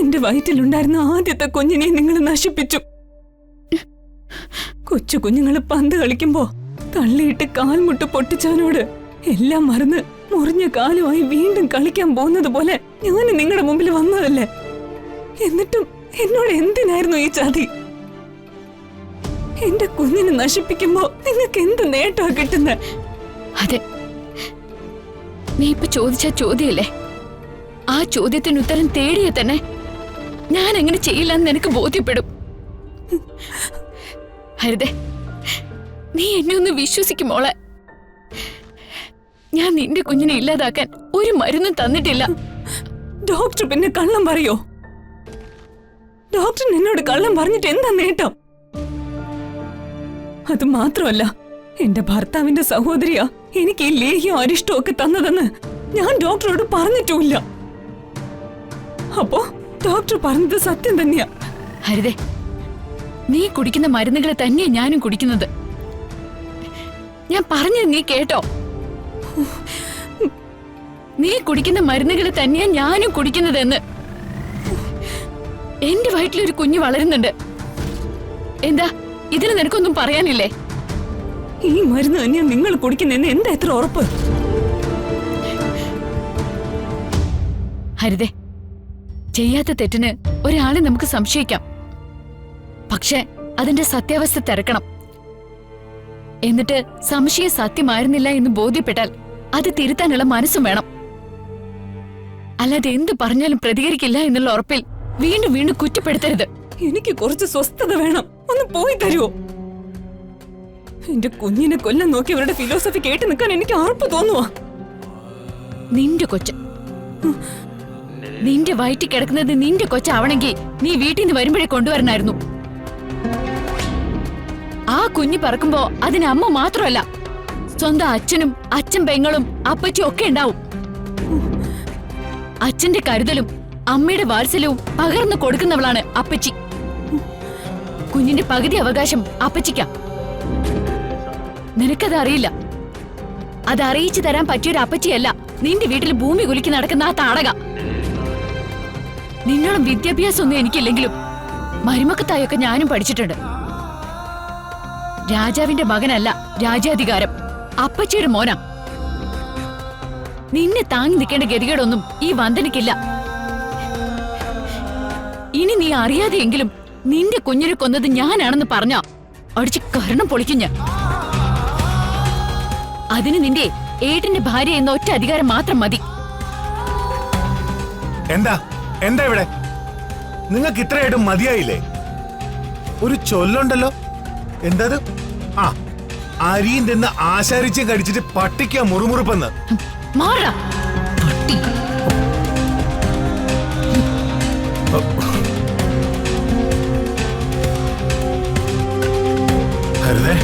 എന്റെ വയറ്റിലുണ്ടായിരുന്ന ആദ്യത്തെ കുഞ്ഞിനെ നിങ്ങൾ നശിപ്പിച്ചു. കൊച്ചു കുഞ്ഞുങ്ങൾ പന്ത് കളിക്കുമ്പോ തള്ളിയിട്ട് കാൽമുട്ട് പൊട്ടിച്ചവനോട് എല്ലാം മറന്ന് മുറിഞ്ഞ കാലുമായി വീണ്ടും കളിക്കാൻ പോകുന്നത് പോലെ ഞാൻ നിങ്ങളുടെ മുമ്പിൽ വന്നതല്ലേ? എന്നിട്ടും എന്നോട് എന്തിനായിരുന്നു ഈ ചതി? എന്റെ കുഞ്ഞിനെ നശിപ്പിക്കുമ്പോ നിങ്ങൾക്ക് എന്ത് നേട്ടമാ കിട്ടുന്നത്? അതെ, നീ ഇപ്പൊ ചോദിച്ച ചോദ്യല്ലേ, ആ ചോദ്യത്തിന് ഉത്തരം തേടിയ തന്നെ ഞാൻ അങ്ങനെ ചെയ്യില്ലെന്ന് നിനക്ക് ബോധ്യപ്പെടും. ഹരിതേ, നീ എന്നെ ഒന്ന് വിശ്വസിക്കും മോളെ. ഞാൻ നിന്റെ കുഞ്ഞിനെ ഇല്ലാതാക്കാൻ ഒരു മരുന്നും തന്നിട്ടില്ല. ഡോക്ടർ പിന്നെ കള്ളം പറയോ? ഡോക്ടർ എന്നോട് കള്ളം പറഞ്ഞിട്ട് എന്താ നേട്ടം? അത് മാത്രമല്ല, എന്റെ ഭർത്താവിന്റെ സഹോദരിയാ എനിക്ക് ഈ ലേഹ്യം അരിഷ്ടവും ഒക്കെ തന്നതെന്ന് ഞാൻ ഡോക്ടറോട് പറഞ്ഞിട്ടുമില്ല. അപ്പോ ഡോക്ടർ പറഞ്ഞത് സത്യം തന്നെയാ. ഹരിതേ, നീ കുടിക്കുന്ന മരുന്നുകൾ തന്നെയാ ഞാനും കുടിക്കുന്നത്. ഞാൻ പറഞ്ഞത് നീ കേട്ടോ? നീ കുടിക്കുന്ന മരുന്നുകൾ തന്നെയാ ഞാനും കുടിക്കുന്നതെന്ന്. എന്റെ വയറ്റിലൊരു കുഞ്ഞ് വളരുന്നുണ്ട്. എന്താ ഇതിന് നിനക്കൊന്നും പറയാനില്ലേ? ഈ മരുന്ന് തന്നെയാ നിങ്ങൾ കുടിക്കുന്നതെന്ന് എന്താ എത്ര ഉറപ്പ്? ഹരിതേ, ചെയ്യാത്ത തെറ്റിന് ഒരാളെ നമുക്ക് സംശയിക്കാം. പക്ഷെ അതിന്റെ സത്യാവസ്ഥ തിരക്കണം. എന്നിട്ട് സംശയം സത്യമായിരുന്നില്ല എന്ന് ബോധ്യപ്പെട്ടാൽ അത് തിരുത്താനുള്ള മനസ്സും വേണം. അല്ലാതെ എന്ത് പറഞ്ഞാലും പ്രതികരിക്കില്ല എന്നുള്ള ഉറപ്പിൽ വീണ്ടും വീണ്ടും കുറ്റപ്പെടുത്തരുത്. എനിക്ക് കുറച്ച് സ്വസ്ഥത വേണം. ഒന്ന് പോയി തരുമോ? എന്റെ കുഞ്ഞിനെ കൊല്ലം നോക്കിയവരുടെ ഫിലോസഫി കേട്ട് നിൽക്കാൻ എനിക്ക് ആർപ്പ് തോന്നുവാ. നിന്റെ കൊച്ച്, നിന്റെ വയറ്റിൽ കിടക്കുന്നത് നിന്റെ കൊച്ചാവണമെങ്കിൽ നീ വീട്ടിൽ നിന്ന് വരുമ്പോഴേ കൊണ്ടുവരണായിരുന്നു. ആ കുഞ്ഞ് പറക്കുമ്പോ അതിന് അമ്മ മാത്രമല്ല, സ്വന്തം അച്ഛനും അച്ഛൻ പെങ്ങളും അപ്പച്ചും ഒക്കെ ഉണ്ടാവും. അച്ഛന്റെ കരുതലും അമ്മയുടെ വാത്സല്യവും പകർന്നു കൊടുക്കുന്നവളാണ് അപ്പച്ചി. കുഞ്ഞിന്റെ പകുതി അവകാശം അപ്പച്ചിക്കാ. നിനക്കത് അറിയില്ല. അത് അറിയിച്ചു തരാൻ പറ്റിയൊരു അപ്പച്ചിയല്ല നിന്റെ വീട്ടിൽ ഭൂമി കുലുക്കി നടക്കുന്ന ആ താടക. നിന്നോളം വിദ്യാഭ്യാസം ഒന്നും എനിക്കില്ലെങ്കിലും മരുമക്കത്തായൊക്കെ ഞാനും പഠിച്ചിട്ടുണ്ട്. രാജാവിന്റെ മകനല്ല രാജ്യാധികാരം, അപ്പച്ചിയുടെ മോനാ. നിന്നെ താങ്ങി നിൽക്കേണ്ട ഗതികേടൊന്നും ഈ വന്ദനയ്ക്കില്ല. ഇനി നീ അറിയാതെയെങ്കിലും നിന്റെ കുഞ്ഞിനെ കൊന്നത് ഞാനാണെന്ന് പറഞ്ഞാ അടിച്ച് കരണം പൊളിക്കും ഞാൻ. അതിന് നിന്റെ ഏട്ടന്റെ ഭാര്യ എന്ന ഒറ്റ അധികാരം മാത്രം മതി. എന്താ എന്താ ഇവിടെ നിങ്ങൾക്ക് ഇത്രയായിട്ടും മതിയായില്ലേ? ഒരു ചൊല്ലുണ്ടല്ലോ, എന്താ ആ അരിയും തിന്ന് ആശാരിച്ചും കടിച്ചിട്ട് പട്ടിക്കാ മുറുമുറുപ്പെന്ന്. മാറാ പട്ടി. ഹരിതേ,